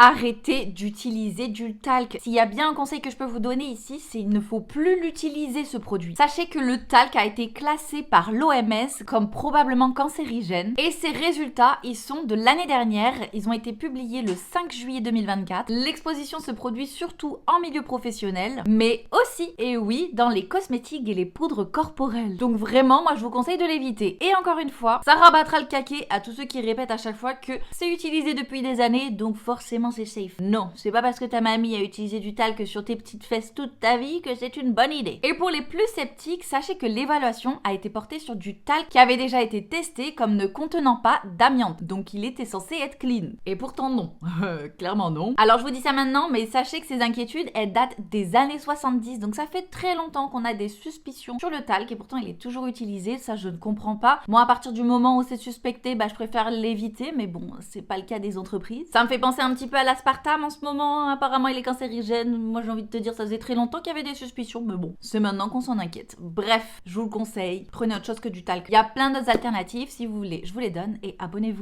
arrêtez d'utiliser du talc. S'il y a bien un conseil que je peux vous donner ici, c'est il ne faut plus l'utiliser ce produit. Sachez que le talc a été classé par l'OMS comme probablement cancérigène et ces résultats, ils sont de l'année dernière. Ils ont été publiés le 5 juillet 2024. L'exposition se produit surtout en milieu professionnel, mais aussi, et oui, dans les cosmétiques et les poudres corporelles. Donc vraiment, moi je vous conseille de l'éviter. Et encore une fois, ça rabattra le caquet à tous ceux qui répètent à chaque fois que c'est utilisé depuis des années, donc forcément c'est safe. Non, c'est pas parce que ta mamie a utilisé du talc sur tes petites fesses toute ta vie que c'est une bonne idée. Et pour les plus sceptiques, sachez que l'évaluation a été portée sur du talc qui avait déjà été testé comme ne contenant pas d'amiante. Donc il était censé être clean. Et pourtant non. Clairement non. Alors je vous dis ça maintenant, mais sachez que ces inquiétudes, elles datent des années 70. Donc ça fait très longtemps qu'on a des suspicions sur le talc et pourtant il est toujours utilisé. Ça je ne comprends pas. Moi à partir du moment où c'est suspecté, je préfère l'éviter. Mais bon, c'est pas le cas des entreprises. Ça me fait penser un petit peu à l'aspartame en ce moment. Apparemment il est cancérigène. Moi j'ai envie de te dire, ça faisait très longtemps qu'il y avait des suspicions. Mais bon, c'est maintenant qu'on s'en inquiète. Bref, je vous le conseille. Prenez autre chose que du talc. Il y a plein d'autres alternatives. Si vous voulez, je vous les donne et abonnez-vous.